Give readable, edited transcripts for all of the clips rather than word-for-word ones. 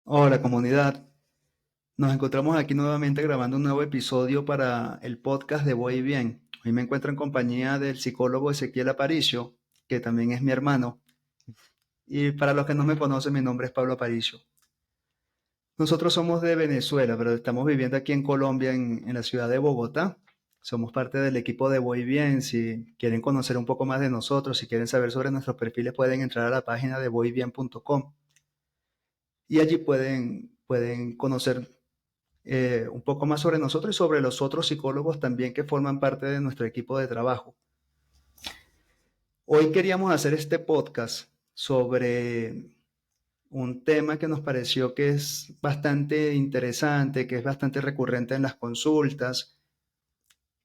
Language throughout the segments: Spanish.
Hola comunidad, nos encontramos aquí nuevamente grabando un nuevo episodio para el podcast de Voy Bien. Hoy me encuentro en compañía del psicólogo Ezequiel Aparicio, que también es mi hermano. Y para los que no me conocen, mi nombre es Pablo Aparicio. Nosotros somos de Venezuela, pero estamos viviendo aquí en Colombia, en la ciudad de Bogotá. Somos parte del equipo de Voy Bien. Si quieren conocer un poco más de nosotros, si quieren saber sobre nuestros perfiles, pueden entrar a la página de voybien.com y allí pueden conocer un poco más sobre nosotros y sobre los otros psicólogos también que forman parte de nuestro equipo de trabajo. Hoy queríamos hacer este podcast sobre un tema que nos pareció que es bastante interesante, que es bastante recurrente en las consultas,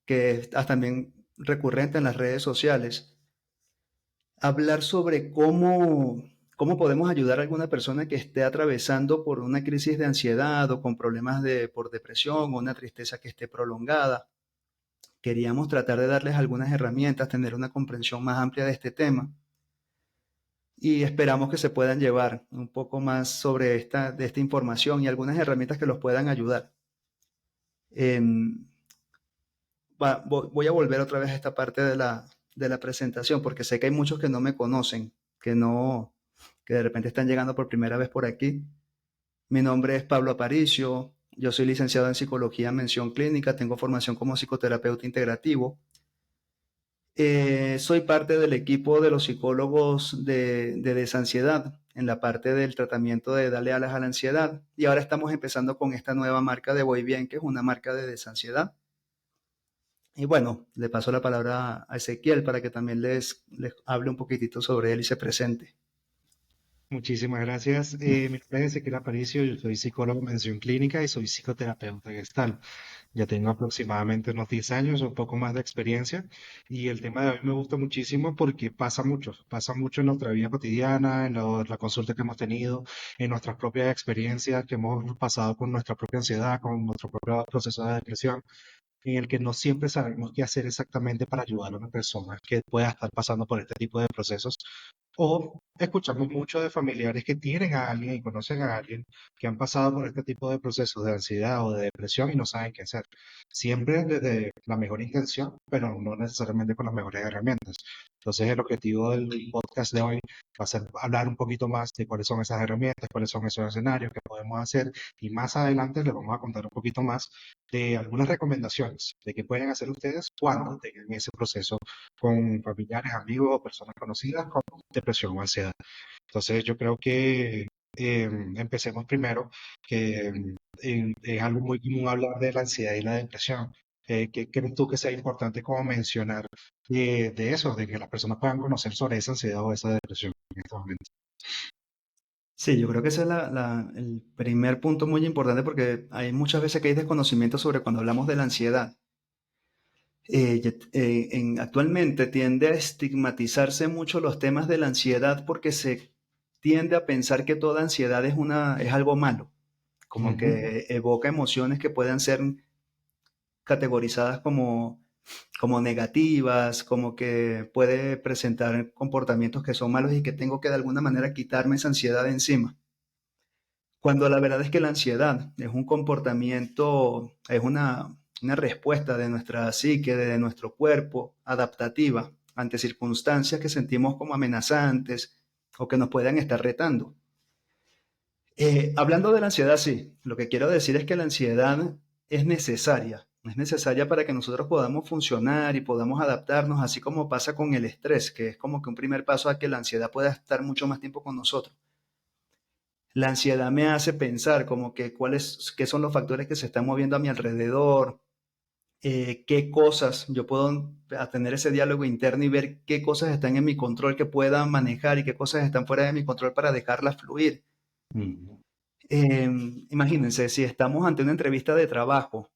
que es también recurrente en las redes sociales. Hablar sobre cómo podemos ayudar a alguna persona que esté atravesando por una crisis de ansiedad o con problemas por depresión o una tristeza que esté prolongada. Queríamos tratar de darles algunas herramientas, tener una comprensión más amplia de este tema y esperamos que se puedan llevar un poco más sobre de esta información y algunas herramientas que los puedan ayudar. Em, Voy a volver otra vez a esta parte de la presentación porque sé que hay muchos que no me conocen, que de repente están llegando por primera vez por aquí. Mi nombre es Pablo Aparicio, yo soy licenciado en psicología mención clínica, tengo formación como psicoterapeuta integrativo. Soy parte del equipo de los psicólogos de desansiedad en la parte del tratamiento de darle alas a la ansiedad y ahora estamos empezando con esta nueva marca de Voy Bien, que es una marca de desansiedad. Y bueno, le paso la palabra a Ezequiel para que también les hable un poquitito sobre él y se presente. Muchísimas gracias. Mi nombre es Ezequiel Aparicio, yo soy psicólogo en mención clínica y soy psicoterapeuta gestal. Ya tengo aproximadamente unos 10 años o un poco más de experiencia y el tema de hoy me gusta muchísimo porque pasa mucho en nuestra vida cotidiana, la consulta que hemos tenido, en nuestras propias experiencias que hemos pasado con nuestra propia ansiedad, con nuestro propio proceso de depresión, en el que no siempre sabemos qué hacer exactamente para ayudar a una persona que pueda estar pasando por este tipo de procesos. O escuchamos mucho de familiares que tienen a alguien y conocen a alguien que han pasado por este tipo de procesos de ansiedad o de depresión y no saben qué hacer. Siempre desde la mejor intención, pero no necesariamente con las mejores herramientas. Entonces, el objetivo del podcast de hoy va a ser hablar un poquito más de cuáles son esas herramientas, cuáles son esos escenarios que podemos hacer y más adelante les vamos a contar un poquito más de algunas recomendaciones de qué pueden hacer ustedes cuando tengan ese proceso con familiares, amigos o personas conocidas con depresión o ansiedad. Entonces yo creo que empecemos primero, que es algo muy común hablar de la ansiedad y la depresión. ¿Qué crees tú que sea importante como mencionar de eso, de que las personas puedan conocer sobre esa ansiedad o esa depresión en estos momentos? Sí, yo creo que ese es el primer punto muy importante porque hay muchas veces que hay desconocimiento sobre cuando hablamos de la ansiedad. Actualmente tiende a estigmatizarse mucho los temas de la ansiedad porque se tiende a pensar que toda ansiedad es algo malo, como Ujú. que evoca emociones que puedan ser categorizadas como negativas, como que puede presentar comportamientos que son malos y que tengo que de alguna manera quitarme esa ansiedad de encima. Cuando la verdad es que la ansiedad es un comportamiento, es una respuesta de nuestra psique, de nuestro cuerpo, adaptativa ante circunstancias que sentimos como amenazantes o que nos puedan estar retando. Hablando de la ansiedad, sí, lo que quiero decir es que la ansiedad es necesaria para que nosotros podamos funcionar y podamos adaptarnos, así como pasa con el estrés, que es como que un primer paso a que la ansiedad pueda estar mucho más tiempo con nosotros. La ansiedad me hace pensar como que qué son los factores que se están moviendo a mi alrededor, qué cosas yo puedo tener ese diálogo interno y ver qué cosas están en mi control que pueda manejar y qué cosas están fuera de mi control para dejarlas fluir. Mm. Imagínense, si estamos ante una entrevista de trabajo,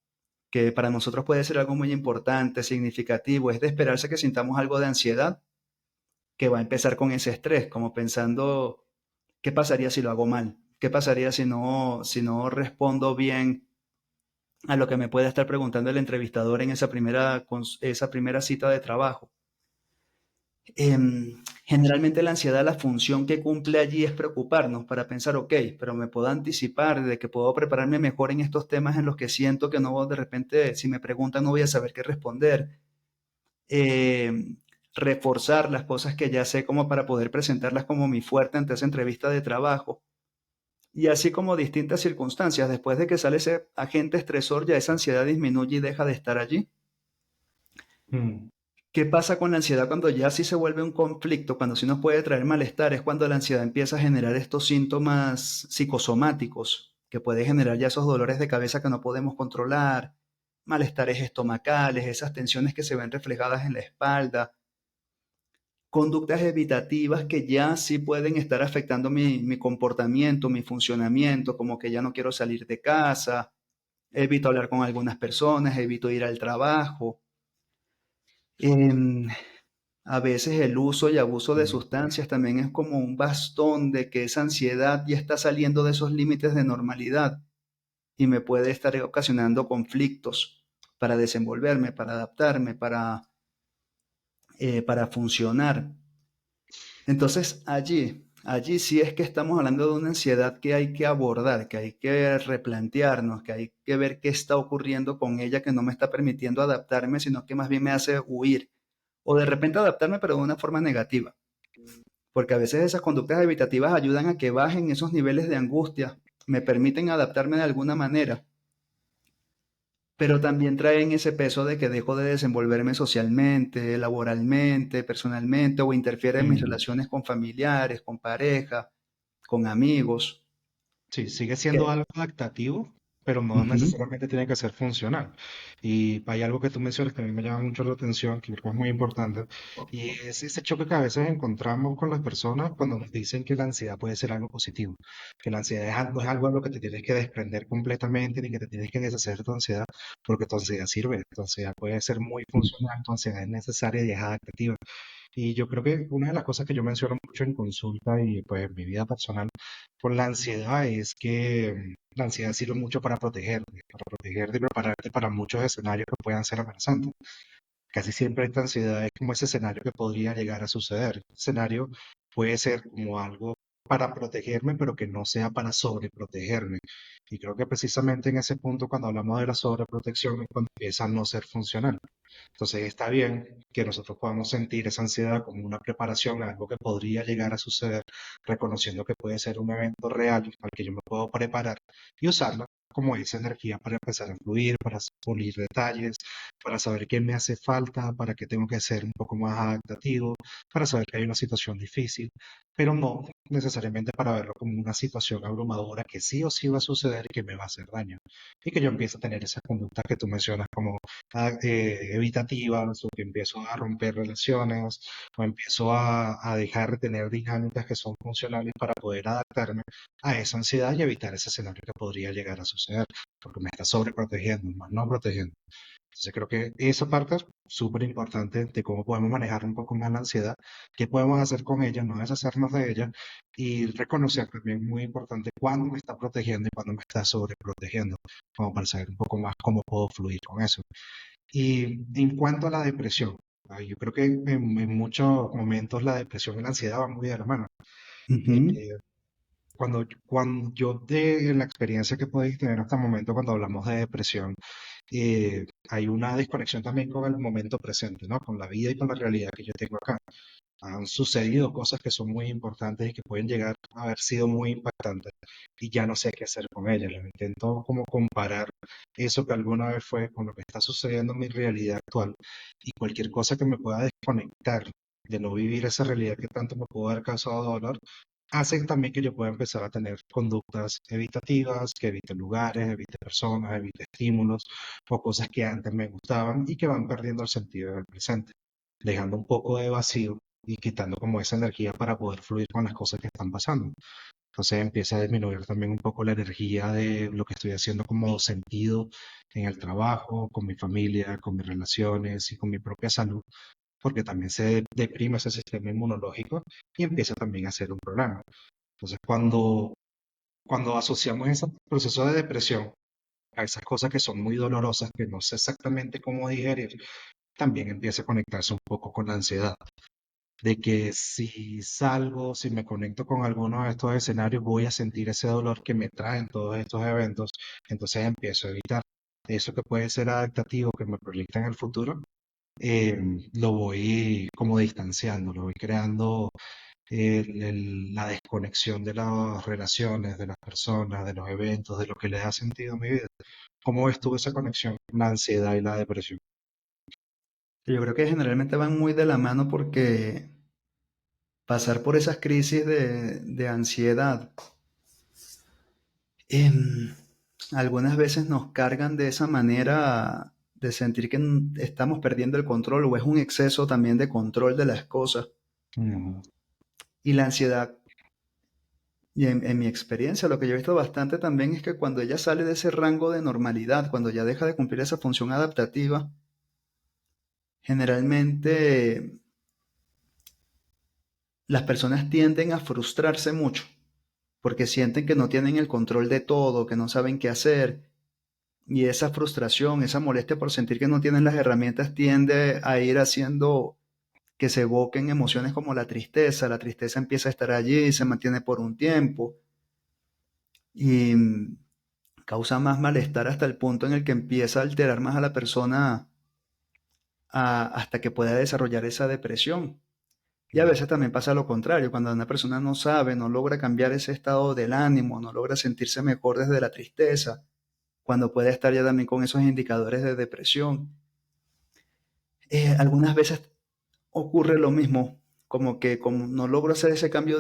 que para nosotros puede ser algo muy importante, significativo, es de esperarse que sintamos algo de ansiedad, que va a empezar con ese estrés, como pensando, ¿qué pasaría si lo hago mal? ¿Qué pasaría si no respondo bien a lo que me puede estar preguntando el entrevistador en esa esa primera cita de trabajo? Generalmente la ansiedad, la función que cumple allí es preocuparnos para pensar, ok, pero me puedo anticipar de que puedo prepararme mejor en estos temas en los que siento que no, de repente, si me preguntan, no voy a saber qué responder. Eh, Reforzar las cosas que ya sé como para poder presentarlas como mi fuerte ante esa entrevista de trabajo. Y así como distintas circunstancias, después de que sale ese agente estresor, ya esa ansiedad disminuye y deja de estar allí. Mm, ¿Qué pasa con la ansiedad cuando ya sí se vuelve un conflicto, cuando sí nos puede traer malestar? Es cuando la ansiedad empieza a generar estos síntomas psicosomáticos, que puede generar ya esos dolores de cabeza que no podemos controlar, malestares estomacales, esas tensiones que se ven reflejadas en la espalda, conductas evitativas que ya sí pueden estar afectando mi comportamiento, mi funcionamiento, como que ya no quiero salir de casa, evito hablar con algunas personas, evito ir al trabajo. Em, a veces el uso y abuso de mm. sustancias también es como un bastón de que esa ansiedad ya está saliendo de esos límites de normalidad y me puede estar ocasionando conflictos para desenvolverme, para adaptarme, para funcionar. Entonces allí sí es que estamos hablando de una ansiedad que hay que abordar, que hay que replantearnos, que hay que ver qué está ocurriendo con ella que no me está permitiendo adaptarme, sino que más bien me hace huir. O de repente adaptarme, pero de una forma negativa. Porque a veces esas conductas evitativas ayudan a que bajen esos niveles de angustia, me permiten adaptarme de alguna manera, pero también traen ese peso de que dejo de desenvolverme socialmente, laboralmente, personalmente, o interfiere en mis Mm. relaciones con familiares, con pareja, con amigos. Sí, sigue Que, siendo algo adaptativo, pero no ujú, necesariamente tiene que ser funcional. Y hay algo que tú mencionas que a mí me llama mucho la atención, que creo que es muy importante, y es ese choque que a veces encontramos con las personas cuando nos dicen que la ansiedad puede ser algo positivo, que la ansiedad es algo a lo que te tienes que desprender completamente, ni que te tienes que deshacer de tu ansiedad, porque tu ansiedad sirve, tu ansiedad puede ser muy funcional, tu ansiedad es necesaria y es adaptativa. Y yo creo que una de las cosas que yo menciono mucho en consulta y pues en mi vida personal con la ansiedad es que la ansiedad sirve mucho para protegerte y prepararte para muchos escenarios que puedan ser amenazantes. Casi siempre esta ansiedad es como ese escenario que podría llegar a suceder. Este escenario puede ser como algo para protegerme, pero que no sea para sobreprotegerme. Y creo que precisamente en ese punto, cuando hablamos de la sobreprotección, es cuando empieza a no ser funcional. Entonces está bien que nosotros podamos sentir esa ansiedad como una preparación a algo que podría llegar a suceder, reconociendo que puede ser un evento real al que yo me puedo preparar y usarla como esa energía para empezar a fluir, para pulir detalles, para saber qué me hace falta, para qué tengo que ser un poco más adaptativo, para saber que hay una situación difícil, pero no necesariamente para verlo como una situación abrumadora que sí o sí va a suceder y que me va a hacer daño. Y que yo empiece a tener esas conductas que tú mencionas como evitativas o que empiezo a romper relaciones o empiezo a dejar de tener dinámicas que son funcionales para poder adaptarme a esa ansiedad y evitar ese escenario que podría llegar a suceder, porque me está sobreprotegiendo, más no protegiendo. Entonces creo que esa parte es súper importante de cómo podemos manejar un poco más la ansiedad, qué podemos hacer con ella, no deshacernos de ella y reconocer también muy importante cuándo me está protegiendo y cuándo me está sobreprotegiendo, como para saber un poco más cómo puedo fluir con eso. Y en cuanto a la depresión, yo creo que en muchos momentos la depresión y la ansiedad van muy de la mano. Eh, ujú, cuando yo en la experiencia que podéis tener hasta el momento cuando hablamos de depresión, hay una desconexión también con el momento presente, ¿no? Con la vida y con la realidad que yo tengo acá. Han sucedido cosas que son muy importantes y que pueden llegar a haber sido muy impactantes y ya no sé qué hacer con ellas. Intento como comparar eso que alguna vez fue con lo que está sucediendo en mi realidad actual y cualquier cosa que me pueda desconectar de no vivir esa realidad que tanto me pudo haber causado dolor, hace también que yo pueda empezar a tener conductas evitativas, que evite lugares, evite personas, evite estímulos o cosas que antes me gustaban y que van perdiendo el sentido del presente, dejando un poco de vacío y quitando como esa energía para poder fluir con las cosas que están pasando. Entonces empieza a disminuir también un poco la energía de lo que estoy haciendo como sentido en el trabajo, con mi familia, con mis relaciones y con mi propia salud, porque también se deprime ese sistema inmunológico y empieza también a ser un problema. Entonces cuando asociamos ese proceso de depresión a esas cosas que son muy dolorosas, que no sé exactamente cómo digerir, también empieza a conectarse un poco con la ansiedad. de que si salgo, si me conecto con alguno de estos escenarios, voy a sentir ese dolor que me traen todos estos eventos, entonces empiezo a evitar. Eso que puede ser adaptativo, que me proyecta en el futuro, eh, lo voy como distanciando, lo voy creando la desconexión de las relaciones, de las personas, de los eventos, de lo que les ha sentido en mi vida. ¿Cómo ves tú esa conexión, la ansiedad y la depresión? Yo creo que generalmente van muy de la mano porque pasar por esas crisis de ansiedad em, algunas veces nos cargan de esa manera de sentir que estamos perdiendo el control o es un exceso también de control de las cosas. Ujú, Y la ansiedad, y en mi experiencia, lo que yo he visto bastante también es que cuando ella sale de ese rango de normalidad, cuando ya deja de cumplir esa función adaptativa, generalmente las personas tienden a frustrarse mucho porque sienten que no tienen el control de todo, que no saben qué hacer. Y esa frustración, esa molestia por sentir que no tienen las herramientas tiende a ir haciendo que se evoquen emociones como la tristeza. La tristeza empieza a estar allí, se mantiene por un tiempo y causa más malestar hasta el punto en el que empieza a alterar más a la persona hasta que pueda desarrollar esa depresión. Y a ujú, veces también pasa lo contrario, cuando una persona no sabe, no logra cambiar ese estado del ánimo, no logra sentirse mejor desde la tristeza, cuando puede estar ya también con esos indicadores de depresión. Algunas veces ocurre lo mismo, como que como no logro hacer ese cambio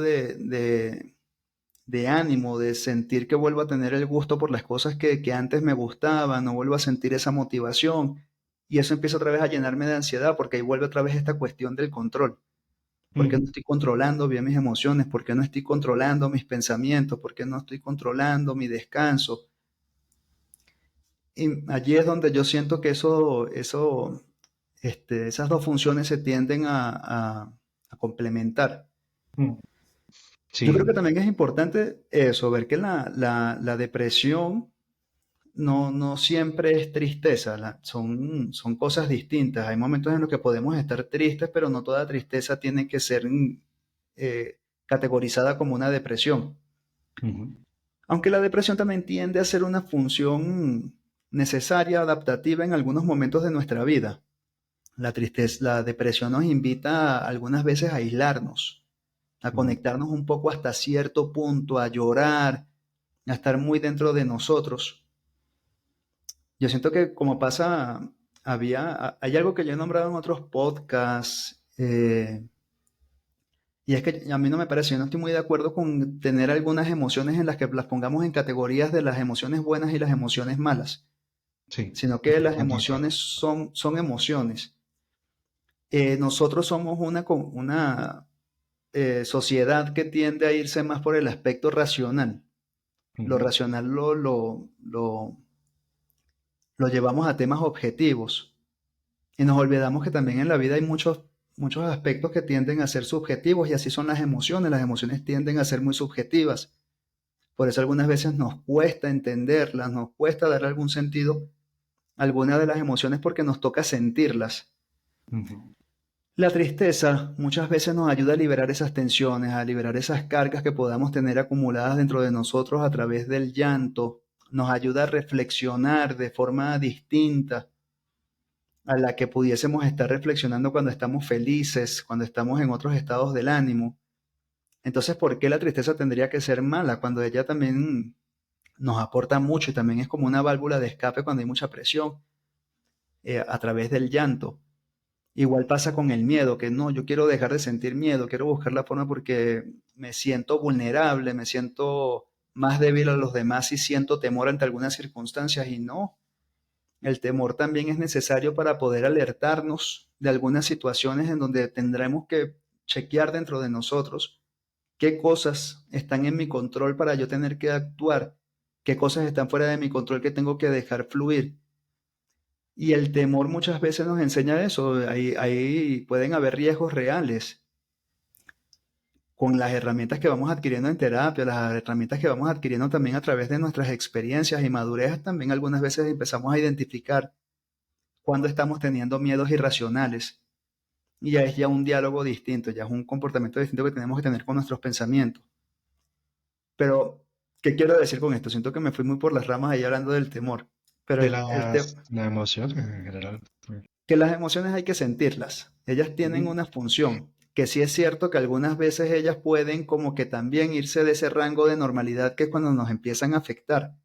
de ánimo, de sentir que vuelvo a tener el gusto por las cosas que antes me gustaban, no vuelvo a sentir esa motivación. Y eso empieza otra vez a llenarme de ansiedad, porque ahí vuelve otra vez esta cuestión del control. ¿Por qué no ujú, estoy controlando bien mis emociones? ¿Por qué no estoy controlando mis pensamientos? ¿Por qué no estoy controlando mi descanso? Y allí es donde yo siento que esas dos funciones se tienden a complementar. ujú. Yo creo Sí, que también es importante eso, ver que la depresión no siempre es tristeza, son cosas distintas. Hay momentos en los que podemos estar tristes, pero no toda tristeza tiene que ser categorizada como una depresión. ujú, Aunque la depresión también tiende a ser una función necesaria, adaptativa en algunos momentos de nuestra vida. La depresión nos invita algunas veces a aislarnos, a ujú, conectarnos un poco hasta cierto punto, a llorar, a estar muy dentro de nosotros. Yo siento que como pasa, hay algo que yo he nombrado en otros podcasts, y es que a mí no me parece, yo no estoy muy de acuerdo con tener algunas emociones en las que las pongamos en categorías de las emociones buenas y las emociones malas, sí, sino que las completamente de acuerdo. emociones son emociones. Nosotros somos una sociedad que tiende a irse más por el aspecto racional. Lo Ujú, racional lo llevamos a temas objetivos y nos olvidamos que también en la vida hay muchos aspectos que tienden a ser subjetivos y así son las emociones tienden a ser muy subjetivas. Por eso algunas veces nos cuesta entenderlas, nos cuesta dar algún sentido a algunas de las emociones porque nos toca sentirlas. ujú, La tristeza muchas veces nos ayuda a liberar esas tensiones, a liberar esas cargas que podamos tener acumuladas dentro de nosotros a través del llanto. Nos ayuda a reflexionar de forma distinta a la que pudiésemos estar reflexionando cuando estamos felices, cuando estamos en otros estados del ánimo. Entonces, ¿por qué la tristeza tendría que ser mala cuando ella también nos aporta mucho y también es como una válvula de escape cuando hay mucha presión a través del llanto? Igual pasa con el miedo, que no, yo quiero dejar de sentir miedo, quiero buscar la forma porque me siento vulnerable, me siento más débil a los demás y siento temor ante algunas circunstancias y no, el temor también es necesario para poder alertarnos de algunas situaciones en donde tendremos que chequear dentro de nosotros qué cosas están en mi control para yo tener que actuar, qué cosas están fuera de mi control que tengo que dejar fluir. Y el temor muchas veces nos enseña eso. Ahí pueden haber riesgos reales con las herramientas que vamos adquiriendo en terapia, las herramientas que vamos adquiriendo también a través de nuestras experiencias y madurez. También algunas veces empezamos a identificar cuando estamos teniendo miedos irracionales. y ya es ya un diálogo distinto, ya es un comportamiento distinto que tenemos que tener con nuestros pensamientos. Pero, ¿qué quiero decir con esto? Siento que me fui muy por las ramas ahí hablando del temor, pero De el tema las emociones en general. que las emociones hay que sentirlas. Ellas tienen Ujú, una función, que sí es cierto que algunas veces ellas pueden como que también irse de ese rango de normalidad que es cuando nos empiezan a afectar.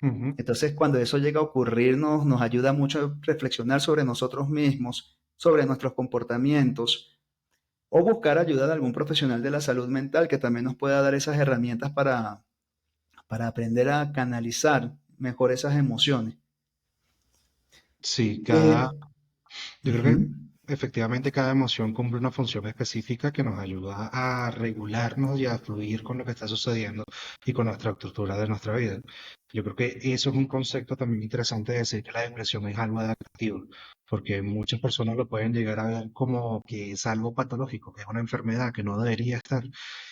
ujú. Entonces, cuando eso llega a ocurrir, nos ayuda mucho a reflexionar sobre nosotros mismos, sobre nuestros comportamientos, o buscar ayuda de algún profesional de la salud mental que también nos pueda dar esas herramientas para aprender a canalizar mejor esas emociones. Sí, Eh, yo creo Ujú, que efectivamente cada emoción cumple una función específica que nos ayuda a regularnos y a fluir con lo que está sucediendo y con nuestra estructura de nuestra vida. Yo creo que eso es un concepto también interesante de decir que la depresión es algo adaptativo, porque muchas personas lo pueden llegar a ver como que es algo patológico, que es una enfermedad que no debería estar.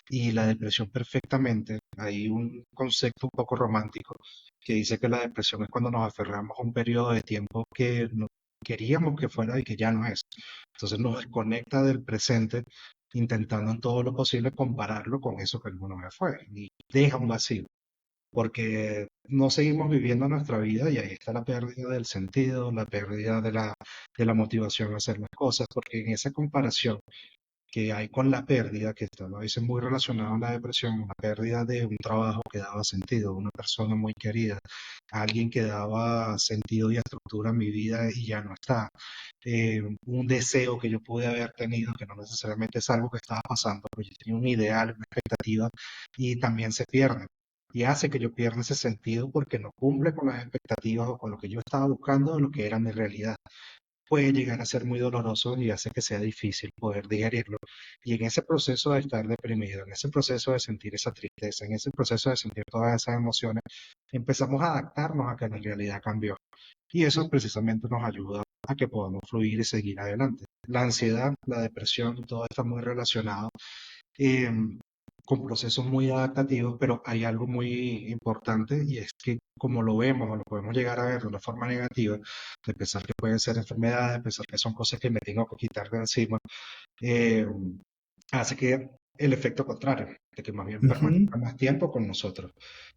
Y la depresión perfectamente, hay un concepto un poco romántico que dice que la depresión es cuando nos aferramos a un periodo de tiempo que no queríamos que fuera y que ya no es. Entonces nos desconecta del presente, intentando en todo lo posible compararlo con eso que alguna vez fue y deja un vacío, porque no seguimos viviendo nuestra vida y ahí está la pérdida del sentido, la pérdida de la motivación a hacer las cosas, porque en esa comparación que hay con la pérdida, que está a veces muy relacionado a la depresión, la pérdida de un trabajo que daba sentido, una persona muy querida, alguien que daba sentido y estructura a mi vida y ya no está. Un deseo que yo pude haber tenido, que no necesariamente es algo que estaba pasando, pero yo tenía un ideal, una expectativa y también se pierde. Y hace que yo pierda ese sentido porque no cumple con las expectativas o con lo que yo estaba buscando o lo que era mi realidad, puede llegar a ser muy doloroso y hace que sea difícil poder digerirlo. Y en ese proceso de estar deprimido, en ese proceso de sentir esa tristeza, en ese proceso de sentir todas esas emociones, empezamos a adaptarnos a que la realidad cambió. Y eso precisamente nos ayuda a que podamos fluir y seguir adelante. La ansiedad, la depresión, todo está muy relacionado eh, con procesos muy adaptativos, pero hay algo muy importante y es que como lo vemos o lo podemos llegar a ver de una forma negativa, de pensar que pueden ser enfermedades, de pensar que son cosas que me tengo que quitar de encima, eh, hace que el efecto contrario, de que más bien ujú, permanezca más tiempo con nosotros.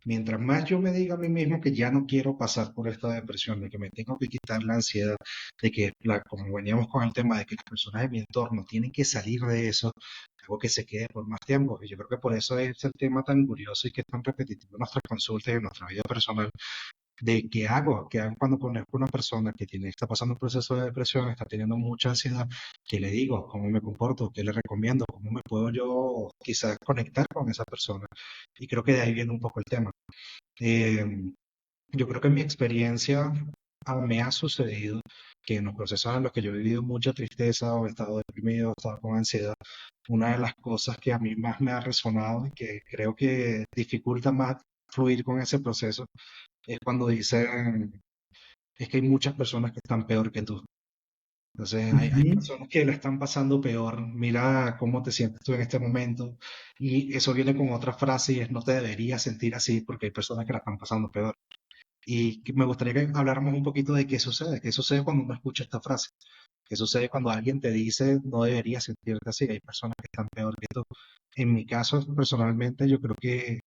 Mientras más yo me diga a mí mismo que ya no quiero pasar por esta depresión, de que me tengo que quitar la ansiedad, de que, como veníamos con el tema de que las personas de mi entorno tienen que salir de eso, algo que se quede por más tiempo. Y yo creo que por eso es el tema tan curioso y que es tan repetitivo en nuestras consultas y en nuestra vida personal, de qué hago cuando conozco una persona que tiene, está pasando un proceso de depresión, está teniendo mucha ansiedad, qué le digo, cómo me comporto, qué le recomiendo, cómo me puedo yo quizás conectar con esa persona. Y creo que de ahí viene un poco el tema. Eh, yo creo que en mi experiencia me ha sucedido que en los procesos en los que yo he vivido mucha tristeza o he estado deprimido, o he estado con ansiedad, una de las cosas que a mí más me ha resonado y que creo que dificulta más fluir con ese proceso es cuando dicen, es que hay muchas personas que están peor que tú. Entonces, hay ujú. personas que la están pasando peor. Mira cómo te sientes tú en este momento. Y eso viene con otra frase y es no te deberías sentir así porque hay personas que la están pasando peor. Y me gustaría que habláramos un poquito de qué sucede cuando uno escucha esta frase, qué sucede cuando alguien te dice no deberías sentirte así, hay personas que están peor que tú. En mi caso, personalmente, yo creo que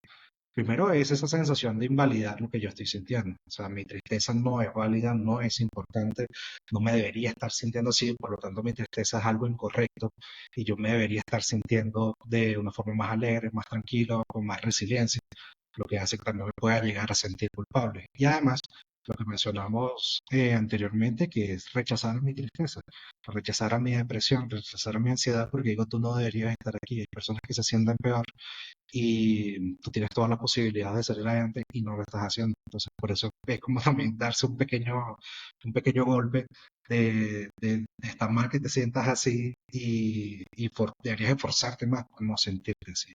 primero es esa sensación de invalidar lo que yo estoy sintiendo. O sea, mi tristeza no es válida, no es importante, no me debería estar sintiendo así, por lo tanto mi tristeza es algo incorrecto y yo me debería estar sintiendo de una forma más alegre, más tranquilo, con más resiliencia, lo que hace que también me pueda llegar a sentir culpable. Y además, lo que mencionamos anteriormente, que es rechazar mi tristeza, rechazar a mi depresión, rechazar a mi ansiedad, porque digo, tú no deberías estar aquí. Hay personas que se sienten peor y tú tienes todas las posibilidades de salir adelante y no lo estás haciendo. Entonces, por eso es como también darse un pequeño golpe de estar mal que te sientas así y deberías esforzarte más por no sentirte así.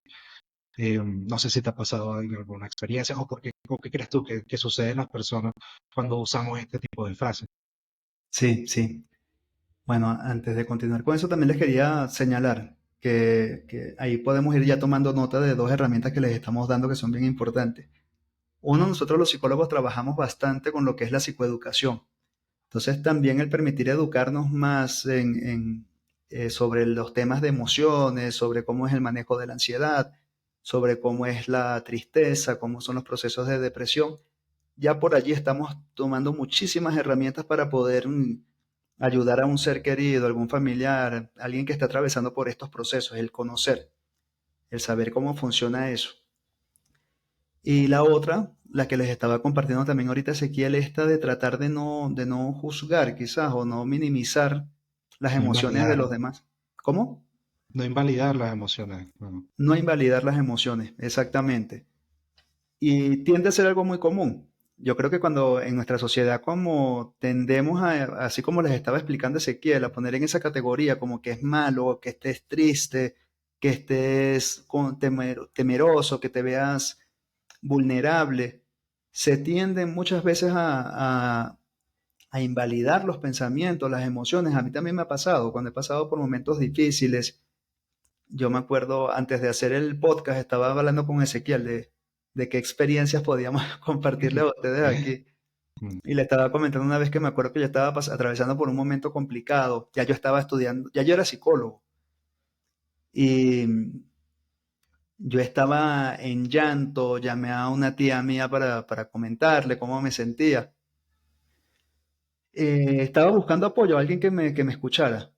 No sé si te ha pasado en alguna experiencia o qué crees tú que sucede en las personas cuando usamos este tipo de frases. Sí, sí. Bueno, antes de continuar con eso, también les quería señalar que ahí podemos ir ya tomando nota de dos herramientas que les estamos dando que son bien importantes. Uno, nosotros los psicólogos trabajamos bastante con lo que es la psicoeducación. Entonces, también el permitir educarnos más sobre los temas de emociones, sobre cómo es el manejo de la ansiedad, sobre cómo es la tristeza, cómo son los procesos de depresión. Ya por allí estamos tomando muchísimas herramientas para poder ayudar a un ser querido, algún familiar, alguien que está atravesando por estos procesos, el conocer, el saber cómo funciona eso. Y la otra, la que les estaba compartiendo también ahorita Ezequiel, esta de tratar de no juzgar quizás o no minimizar las No emociones de invalidar, los demás. ¿Cómo? no invalidar las emociones. Bueno, No invalidar las emociones, exactamente. Y tiende a ser algo muy común. Yo creo que cuando en nuestra sociedad como tendemos a, así como les estaba explicando Ezequiel, a poner en esa categoría como que es malo, que estés triste, que estés temeroso, que te veas vulnerable, se tienden muchas veces a invalidar los pensamientos, las emociones. A mí también me ha pasado, cuando he pasado por momentos difíciles. Yo me acuerdo, antes de hacer el podcast, estaba hablando con Ezequiel de qué experiencias podíamos compartirle a ustedes aquí. mm, Y le estaba comentando una vez que me acuerdo que yo estaba atravesando por un momento complicado. Ya yo estaba estudiando, ya yo era psicólogo. Y yo estaba en llanto, llamé a una tía mía para comentarle cómo me sentía. Estaba buscando apoyo, alguien que me escuchara.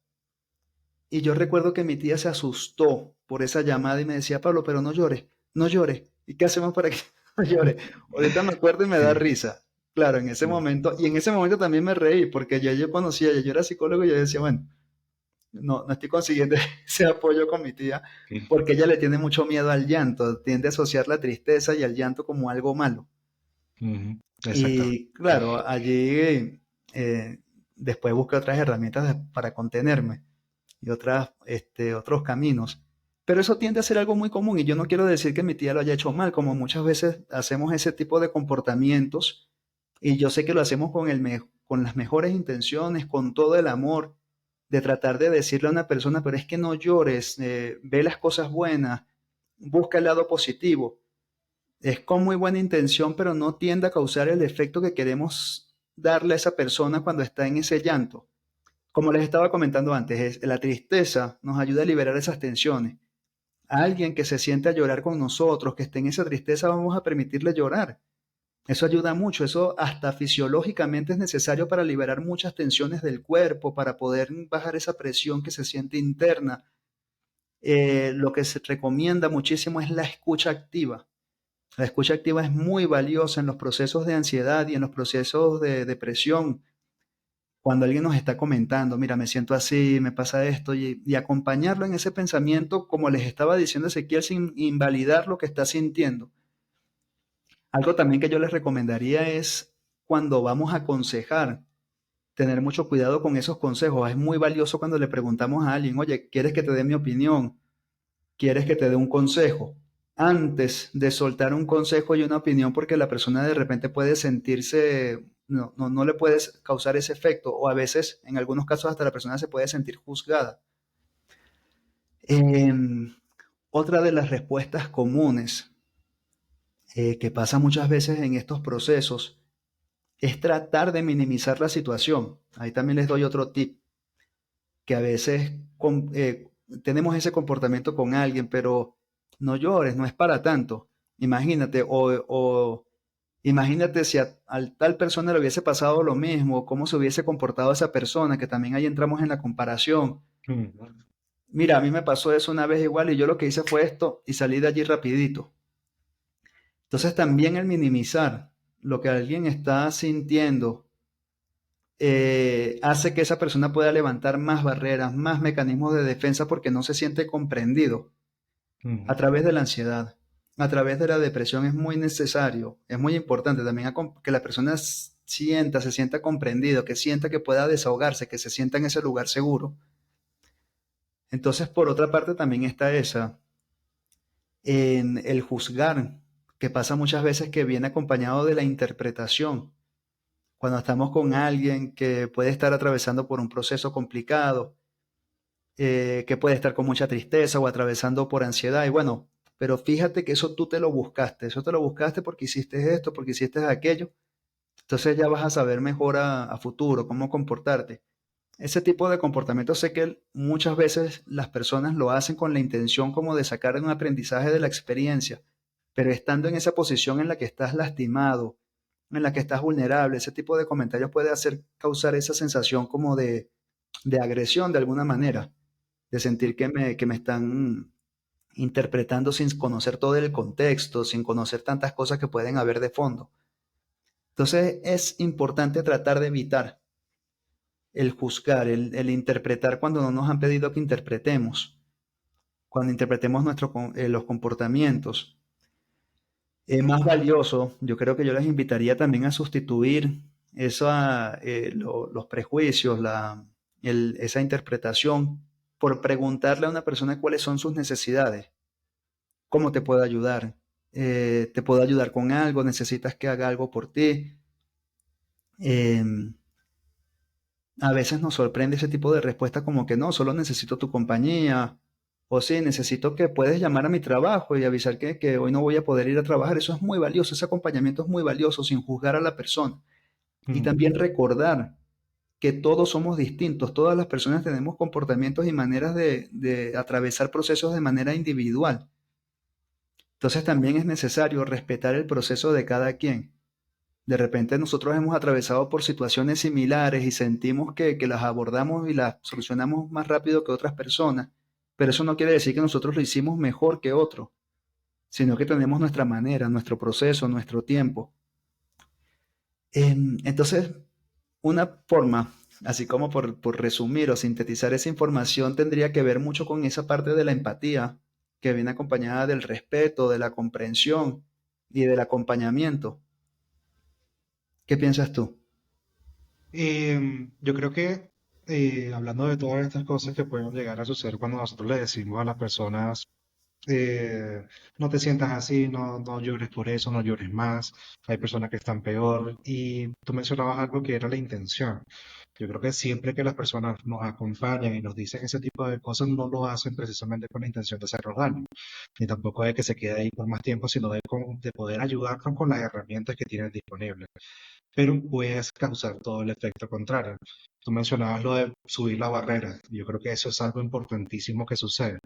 Y yo recuerdo que mi tía se asustó por esa llamada y me decía, Pablo, pero no llores, no llores. ¿Y qué hacemos para que no llores? Ahorita me acuerdo y me da sí, risa. Claro, en ese sí, momento, y en ese momento también me reí, porque yo conocía, yo era psicólogo y yo decía, bueno, no estoy consiguiendo ese apoyo con mi tía, sí, porque ella le tiene mucho miedo al llanto, tiende a asociar la tristeza y al llanto como algo malo. ujú, exactamente. Y claro, allí después busqué otras herramientas para contenerme y otros caminos. Pero eso tiende a ser algo muy común y yo no quiero decir que mi tía lo haya hecho mal, como muchas veces hacemos ese tipo de comportamientos y yo sé que lo hacemos con las mejores intenciones, con todo el amor, de tratar de decirle a una persona, pero es que no llores, ve las cosas buenas, busca el lado positivo. Es con muy buena intención, pero no tiende a causar el efecto que queremos darle a esa persona cuando está en ese llanto. Como les estaba comentando antes, la tristeza nos ayuda a liberar esas tensiones. A alguien que se siente a llorar con nosotros, que esté en esa tristeza, vamos a permitirle llorar. Eso ayuda mucho, eso hasta fisiológicamente es necesario para liberar muchas tensiones del cuerpo, para poder bajar esa presión que se siente interna. Lo que se recomienda muchísimo es la escucha activa. La escucha activa es muy valiosa en los procesos de ansiedad y en los procesos de depresión. Cuando alguien nos está comentando, mira, me siento así, me pasa esto, y acompañarlo en ese pensamiento, como les estaba diciendo Ezequiel, sin invalidar lo que está sintiendo. Algo también que yo les recomendaría es cuando vamos a aconsejar, tener mucho cuidado con esos consejos. Es muy valioso cuando le preguntamos a alguien, oye, ¿quieres que te dé mi opinión? ¿Quieres que te dé un consejo? Antes de soltar un consejo y una opinión, porque la persona de repente puede sentirse, no le puedes causar ese efecto, o a veces, en algunos casos, hasta la persona se puede sentir juzgada. Em, Otra de las respuestas comunes que pasa muchas veces en estos procesos es tratar de minimizar la situación. Ahí también les doy otro tip, que a veces tenemos ese comportamiento con alguien, pero no llores, no es para tanto. Imagínate, o imagínate si a tal persona le hubiese pasado lo mismo, cómo se hubiese comportado esa persona, que también ahí entramos en la comparación. Mm, Mira, a mí me pasó eso una vez igual y yo lo que hice fue esto y salí de allí rapidito. Entonces también el minimizar lo que alguien está sintiendo hace que esa persona pueda levantar más barreras, más mecanismos de defensa porque no se siente comprendido a mm, través de la ansiedad, a través de la depresión. Es muy necesario, es muy importante también que la persona sienta, se sienta comprendido, que sienta que pueda desahogarse, que se sienta en ese lugar seguro. Entonces, por otra parte, también está esa, en el juzgar, que pasa muchas veces que viene acompañado de la interpretación. Cuando estamos con alguien que puede estar atravesando por un proceso complicado, que puede estar con mucha tristeza o atravesando por ansiedad. Y bueno, pero fíjate que eso tú te lo buscaste, eso te lo buscaste porque hiciste esto, porque hiciste aquello. Entonces ya vas a saber mejor a futuro cómo comportarte. ese tipo de comportamiento sé que muchas veces las personas lo hacen con la intención como de sacar un aprendizaje de la experiencia, pero estando en esa posición en la que estás lastimado, en la que estás vulnerable, ese tipo de comentarios puede hacer causar esa sensación como de agresión de alguna manera, de sentir que me están interpretando sin conocer todo el contexto, sin conocer tantas cosas que pueden haber de fondo. Entonces es importante tratar de evitar el juzgar, el interpretar cuando no nos han pedido que interpretemos, cuando interpretemos los comportamientos. Es más valioso, yo creo que yo les invitaría también a sustituir los prejuicios, esa interpretación, por preguntarle a una persona cuáles son sus necesidades, cómo te puedo ayudar, te puedo ayudar con algo, necesitas que haga algo por ti. Em, a veces nos sorprende ese tipo de respuesta como que no, solo necesito tu compañía, o sí, necesito que puedes llamar a mi trabajo y avisar que hoy no voy a poder ir a trabajar. Eso es muy valioso, ese acompañamiento es muy valioso sin juzgar a la persona. Y Mm. también recordar que todos somos distintos, todas las personas tenemos comportamientos y maneras de atravesar procesos de manera individual. Entonces también es necesario respetar el proceso de cada quien. De repente nosotros hemos atravesado por situaciones similares y sentimos que las abordamos y las solucionamos más rápido que otras personas, pero eso no quiere decir que nosotros lo hicimos mejor que otro, sino que tenemos nuestra manera, nuestro proceso, nuestro tiempo. Entonces, una forma, así como por resumir o sintetizar esa información, tendría que ver mucho con esa parte de la empatía, que viene acompañada del respeto, de la comprensión y del acompañamiento. ¿Qué piensas tú? Yo creo que hablando de todas estas cosas que pueden llegar a suceder cuando nosotros le decimos a las personas, no te sientas así, no llores por eso, no llores más, hay personas que están peor, y tú mencionabas algo que era la intención. Yo creo que siempre que las personas nos acompañan y nos dicen ese tipo de cosas, no lo hacen precisamente con la intención de hacernos daño, ni tampoco de que se quede ahí por más tiempo, sino de poder ayudarnos con las herramientas que tienen disponibles, pero puedes causar todo el efecto contrario. Tú mencionabas lo de subir la barrera. Yo creo que eso es algo importantísimo que sucede.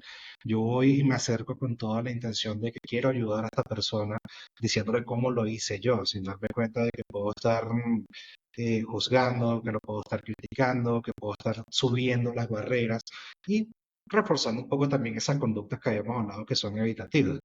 Yo voy y me acerco con toda la intención de que quiero ayudar a esta persona, diciéndole cómo lo hice yo, sin darme cuenta de que puedo estar juzgando, que lo puedo estar criticando, que puedo estar subiendo las barreras y reforzando un poco también esas conductas que habíamos hablado que son evitativas.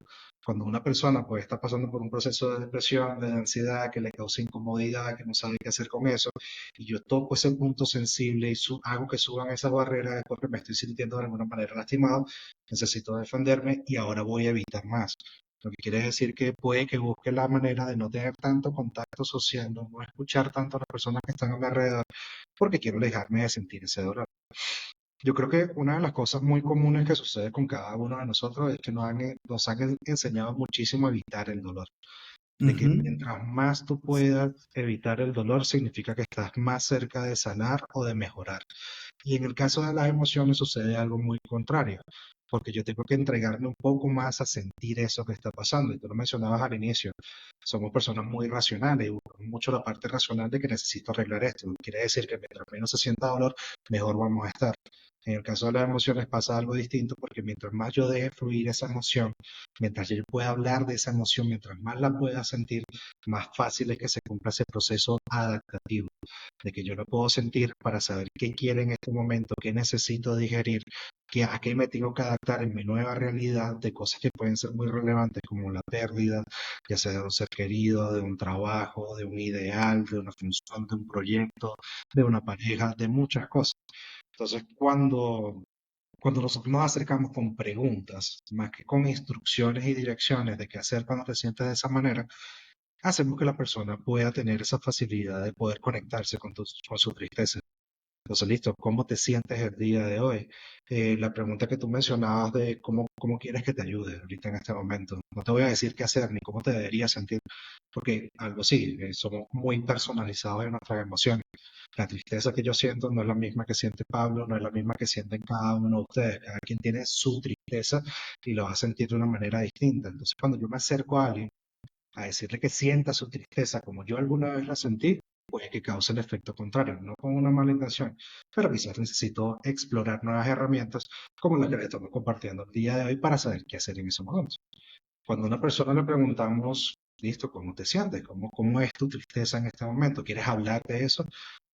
Cuando una persona pues está pasando por un proceso de depresión, de ansiedad, que le causa incomodidad, que no sabe qué hacer con eso, y yo toco ese punto sensible y hago que suban esas barreras después que me estoy sintiendo de alguna manera lastimado, necesito defenderme y ahora voy a evitar más. Lo que quiere decir que puede que busque la manera de no tener tanto contacto social, no escuchar tanto a las personas que están a mi alrededor, porque quiero alejarme de sentir ese dolor. Yo creo que una de las cosas muy comunes que sucede con cada uno de nosotros es que nos han enseñado muchísimo a evitar el dolor, de que Ujú, mientras más tú puedas evitar el dolor, significa que estás más cerca de sanar o de mejorar. Y en el caso de las emociones sucede algo muy contrario, porque yo tengo que entregarme un poco más a sentir eso que está pasando. Y tú lo mencionabas al inicio, somos personas muy racionales y buscamos mucho la parte racional de que necesito arreglar esto. Quiere decir que mientras menos se sienta dolor, mejor vamos a estar. En el caso de las emociones pasa algo distinto porque mientras más yo deje fluir esa emoción, mientras yo pueda hablar de esa emoción, mientras más la pueda sentir, más fácil es que se cumpla ese proceso adaptativo de que yo lo puedo sentir para saber qué quiero en este momento, qué necesito digerir, a qué me tengo que adaptar en mi nueva realidad de cosas que pueden ser muy relevantes como la pérdida, ya sea de un ser querido, de un trabajo, de un ideal, de una función, de un proyecto, de una pareja, de muchas cosas. Entonces, cuando nosotros nos acercamos con preguntas, más que con instrucciones y direcciones de qué hacer cuando te sientes de esa manera, hacemos que la persona pueda tener esa facilidad de poder conectarse con su tristeza. Entonces, listo, ¿cómo te sientes el día de hoy? La pregunta que tú mencionabas de cómo quieres que te ayude ahorita en este momento. No te voy a decir qué hacer ni cómo te deberías sentir, porque algo sí, somos muy personalizados en nuestras emociones. La tristeza que yo siento no es la misma que siente Pablo, no es la misma que sienten cada uno de ustedes. Cada quien tiene su tristeza y lo va a sentir de una manera distinta. Entonces, cuando yo me acerco a alguien, a decirle que sienta su tristeza como yo alguna vez la sentí, puede que cause el efecto contrario, no con una mala intención, pero quizás necesito explorar nuevas herramientas como las que le estamos compartiendo el día de hoy para saber qué hacer en esos momentos. Cuando a una persona le preguntamos, listo, ¿cómo te sientes? ¿Cómo es tu tristeza en este momento? ¿Quieres hablar de eso?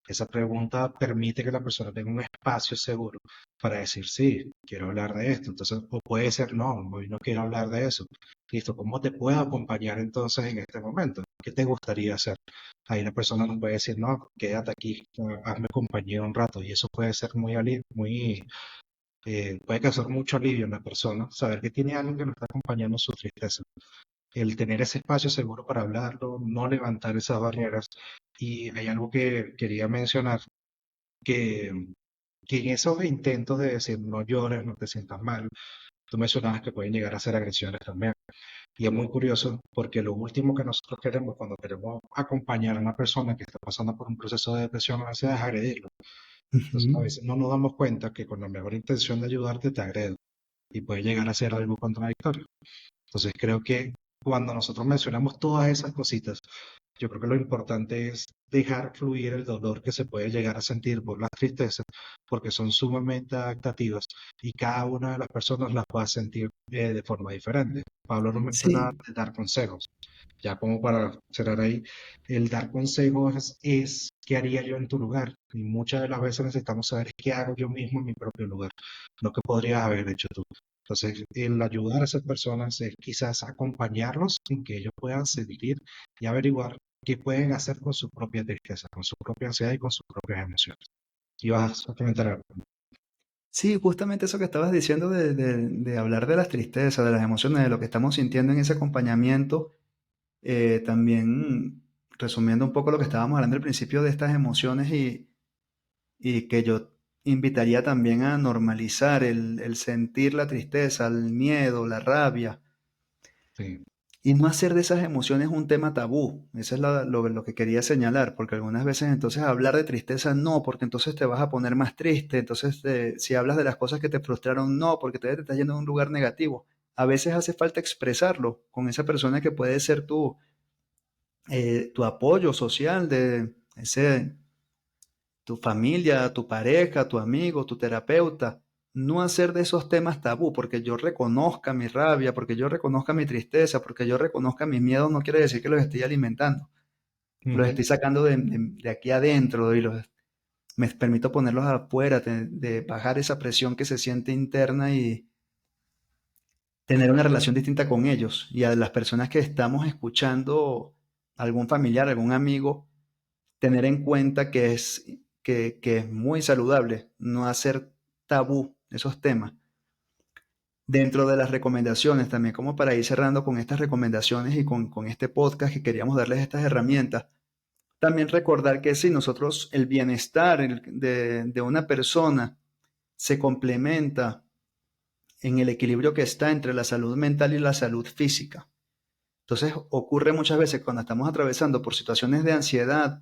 Esa pregunta permite que la persona tenga un espacio seguro para decir, sí, quiero hablar de esto. Entonces, o puede ser, no, hoy no quiero hablar de eso. Listo, ¿cómo te puedo acompañar entonces en este momento? ¿Qué te gustaría hacer? Ahí la persona nos puede decir, no, quédate aquí, hazme compañía un rato. Y eso puede ser puede causar mucho alivio en la persona, saber que tiene alguien que lo está acompañando en su tristeza. El tener ese espacio seguro para hablarlo, no levantar esas barreras. Y hay algo que quería mencionar, que, que en esos intentos de decir no llores, no te sientas mal, tú mencionabas que pueden llegar a ser agresiones también. Y es muy curioso porque lo último que nosotros queremos cuando queremos acompañar a una persona que está pasando por un proceso de depresión a veces es agredirlo. Entonces a Ujú. veces no nos damos cuenta que con la mejor intención de ayudarte te agredo y puede llegar a ser algo contradictorio. Entonces creo que cuando nosotros mencionamos todas esas cositas, yo creo que lo importante es dejar fluir el dolor que se puede llegar a sentir por las tristezas, porque son sumamente adaptativas y cada una de las personas las va a sentir de forma diferente. Pablo nos mencionaba Sí, de dar consejos. Ya como para cerrar ahí, el dar consejos es qué haría yo en tu lugar. Y muchas de las veces necesitamos saber qué hago yo mismo en mi propio lugar, lo que podrías haber hecho tú. Entonces, el ayudar a esas personas es quizás acompañarlos en que ellos puedan sentir y averiguar qué pueden hacer con su propia tristeza, con su propia ansiedad y con sus propias emociones. Y vas a comentar algo. sí, justamente eso que estabas diciendo de hablar de las tristezas, de las emociones, de lo que estamos sintiendo en ese acompañamiento, también resumiendo un poco lo que estábamos hablando al principio de estas emociones y que yo invitaría también a normalizar el sentir la tristeza, el miedo, la rabia, Sí. y no hacer de esas emociones un tema tabú. Eso es lo que quería señalar, porque algunas veces entonces hablar de tristeza no, porque entonces te vas a poner más triste, entonces si hablas de las cosas que te frustraron no, porque te estás yendo a un lugar negativo. A veces hace falta expresarlo con esa persona que puede ser tu apoyo social, tu familia, tu pareja, tu amigo, tu terapeuta. No hacer de esos temas tabú, porque yo reconozca mi rabia, porque yo reconozca mi tristeza, porque yo reconozca mis miedos, no quiere decir que los estoy alimentando. Los Ujú. estoy sacando de aquí adentro y me permito ponerlos afuera, de bajar esa presión que se siente interna y tener una relación distinta con ellos. Y a las personas que estamos escuchando, algún familiar, algún amigo, tener en cuenta que es muy saludable no hacer tabú esos temas. Dentro de las recomendaciones, también como para ir cerrando con estas recomendaciones y con este podcast que queríamos darles estas herramientas, también recordar que si nosotros el bienestar de una persona se complementa en el equilibrio que está entre la salud mental y la salud física. Entonces ocurre muchas veces cuando estamos atravesando por situaciones de ansiedad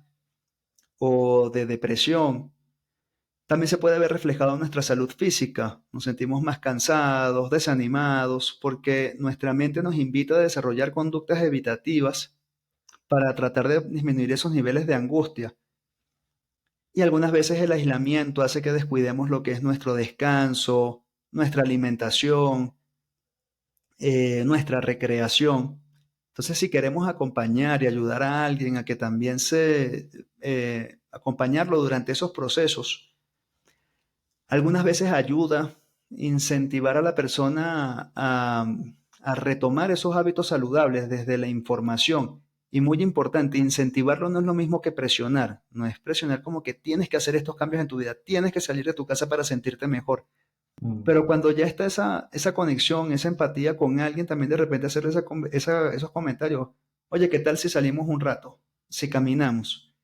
o de depresión, también se puede ver reflejado en nuestra salud física. Nos sentimos más cansados, desanimados, porque nuestra mente nos invita a desarrollar conductas evitativas para tratar de disminuir esos niveles de angustia. Y algunas veces el aislamiento hace que descuidemos lo que es nuestro descanso, nuestra alimentación, nuestra recreación. Entonces, si queremos acompañar y ayudar a alguien a que también acompañarlo durante esos procesos, algunas veces ayuda incentivar a la persona a retomar esos hábitos saludables desde la información. Y muy importante, incentivarlo no es lo mismo que presionar. No es presionar como que tienes que hacer estos cambios en tu vida, tienes que salir de tu casa para sentirte mejor. Mm. Pero cuando ya está esa conexión, esa empatía con alguien, también de repente hacerle esos comentarios. Oye, ¿qué tal si salimos un rato? Si caminamos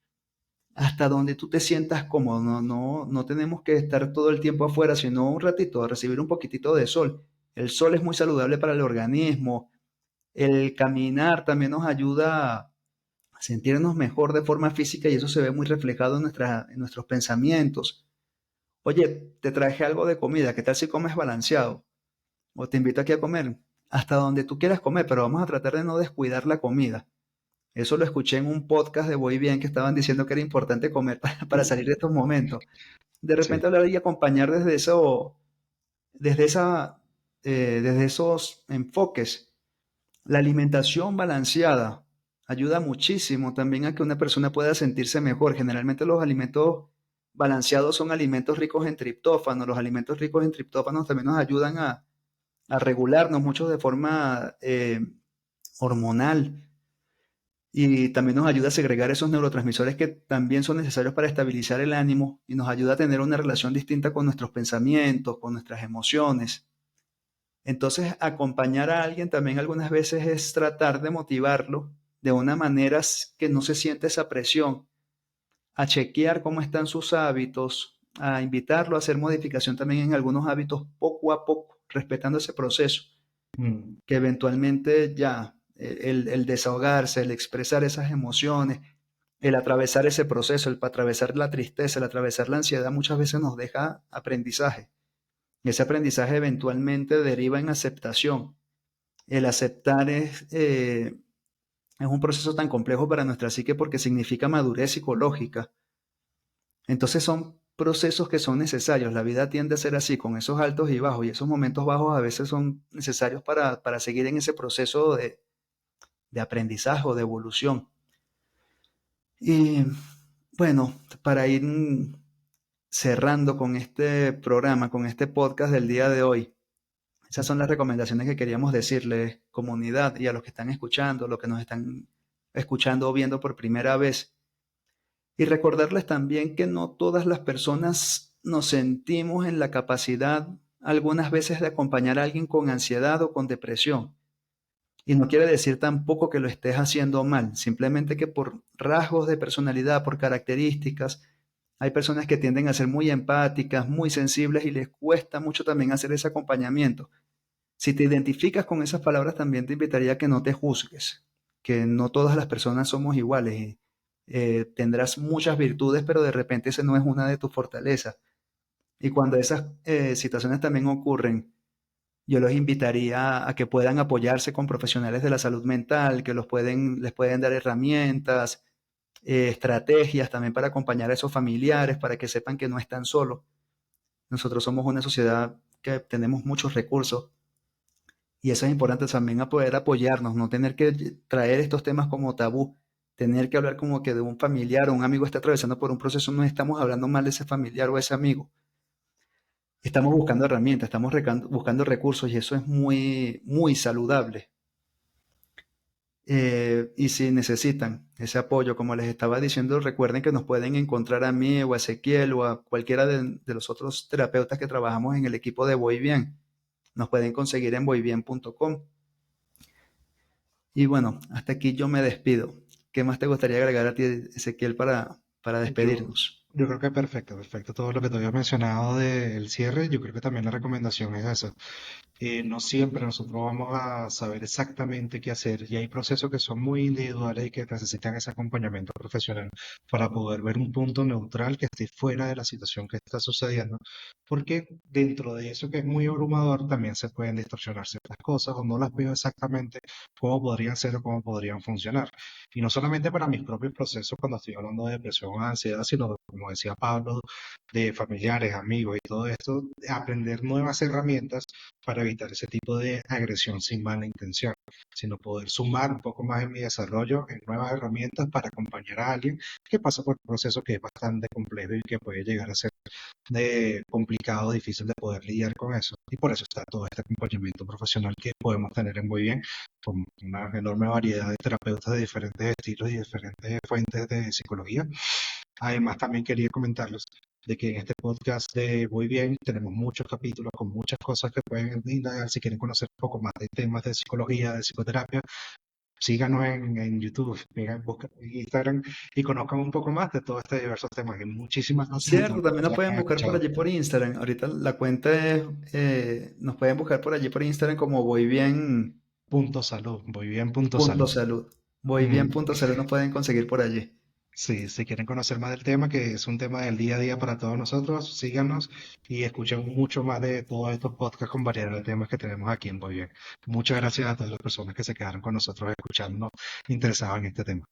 hasta donde tú te sientas cómodo. No tenemos que estar todo el tiempo afuera, sino un ratito, a recibir un poquitito de sol. El sol es muy saludable para el organismo. El caminar también nos ayuda a sentirnos mejor de forma física y eso se ve muy reflejado en nuestros pensamientos. Oye, te traje algo de comida, ¿qué tal si comes balanceado? O te invito aquí a comer, hasta donde tú quieras comer, pero vamos a tratar de no descuidar la comida. Eso lo escuché en un podcast de Voy Bien que estaban diciendo que era importante comer para salir de estos momentos. De Sí. repente hablar y acompañar desde eso, desde esa, desde esos enfoques. La alimentación balanceada ayuda muchísimo también a que una persona pueda sentirse mejor. Generalmente los alimentos balanceados son alimentos ricos en triptófano. Los alimentos ricos en triptófanos también nos ayudan a regularnos mucho de forma hormonal y también nos ayuda a segregar esos neurotransmisores que también son necesarios para estabilizar el ánimo y nos ayuda a tener una relación distinta con nuestros pensamientos, con nuestras emociones. Entonces, acompañar a alguien también algunas veces es tratar de motivarlo de una manera que no se siente esa presión, a chequear cómo están sus hábitos, a invitarlo a hacer modificación también en algunos hábitos poco a poco, respetando ese proceso, Mm, que eventualmente ya el desahogarse, el expresar esas emociones, el atravesar ese proceso, el atravesar la tristeza, el atravesar la ansiedad, muchas veces nos deja aprendizaje. Y ese aprendizaje eventualmente deriva en aceptación. El aceptar es un proceso tan complejo para nuestra psique porque significa madurez psicológica. Entonces son procesos que son necesarios. La vida tiende a ser así, con esos altos y bajos. Y esos momentos bajos a veces son necesarios para seguir en ese proceso de aprendizaje o de evolución. Y bueno, para ir cerrando con este programa, con este podcast del día de hoy, esas son las recomendaciones que queríamos decirles, comunidad, y a los que están escuchando, los que nos están escuchando o viendo por primera vez. Y recordarles también que no todas las personas nos sentimos en la capacidad algunas veces de acompañar a alguien con ansiedad o con depresión. Y no quiere decir tampoco que lo estés haciendo mal, simplemente que por rasgos de personalidad, por características, hay personas que tienden a ser muy empáticas, muy sensibles y les cuesta mucho también hacer ese acompañamiento. Si te identificas con esas palabras, también te invitaría a que no te juzgues, que no todas las personas somos iguales. Y, tendrás muchas virtudes, pero de repente esa no es una de tus fortalezas. Y cuando esas situaciones también ocurren, yo los invitaría a que puedan apoyarse con profesionales de la salud mental, que les pueden dar herramientas, estrategias también para acompañar a esos familiares, para que sepan que no están solos. Nosotros somos una sociedad que tenemos muchos recursos y eso es importante también a poder apoyarnos, no tener que traer estos temas como tabú, tener que hablar como que de un familiar o un amigo está atravesando por un proceso, no estamos hablando mal de ese familiar o ese amigo. Estamos buscando herramientas, estamos buscando recursos y eso es muy, muy saludable. Y si necesitan ese apoyo, como les estaba diciendo, recuerden que nos pueden encontrar a mí o a Ezequiel o a cualquiera de los otros terapeutas que trabajamos en el equipo de Voy Bien. Nos pueden conseguir en voybien.com. Y bueno, hasta aquí yo me despido. ¿Qué más te gustaría agregar a ti, Ezequiel, para Yo, despedirnos? yo creo que perfecto, perfecto. Todo lo que te había mencionado del cierre, yo creo que también la recomendación es esa. No siempre nosotros vamos a saber exactamente qué hacer y hay procesos que son muy individuales y que necesitan ese acompañamiento profesional para poder ver un punto neutral que esté fuera de la situación que está sucediendo, porque dentro de eso que es muy abrumador también se pueden distorsionar ciertas cosas o no las veo exactamente cómo podrían ser o cómo podrían funcionar. Y no solamente para mis propios procesos cuando estoy hablando de depresión o ansiedad, sino como decía Pablo, de familiares, amigos y todo esto, de aprender nuevas herramientas para evitar ese tipo de agresión sin mala intención, sino poder sumar un poco más en mi desarrollo en nuevas herramientas para acompañar a alguien que pasa por un proceso que es bastante complejo y que puede llegar a ser de complicado, difícil de poder lidiar con eso. Y por eso está todo este acompañamiento profesional que podemos tener en Muy Bien, con una enorme variedad de terapeutas de diferentes estilos y diferentes fuentes de psicología. Además, también quería comentarles de que en este podcast de Muy Bien tenemos muchos capítulos con muchas cosas que pueden indagar si quieren conocer un poco más de temas de psicología, de psicoterapia. Síganos en YouTube, busquen en Instagram y conozcan un poco más de todos estos diversos temas. Y muchísimas gracias a todos Cierto, también nos los que pueden han buscar por escuchado. allí por Instagram. Ahorita la cuenta es, nos pueden buscar por allí por Instagram como voy bien Punto salud, muy bien, punto punto salud. salud. Voy bien Mm, punto salud nos pueden conseguir por allí. Sí, si quieren conocer más del tema, que es un tema del día a día para todos nosotros, síganos y escuchen mucho más de todos estos podcasts con variedad de temas que tenemos aquí en Muy Bien. Muchas gracias a todas las personas que se quedaron con nosotros escuchando, interesados en este tema.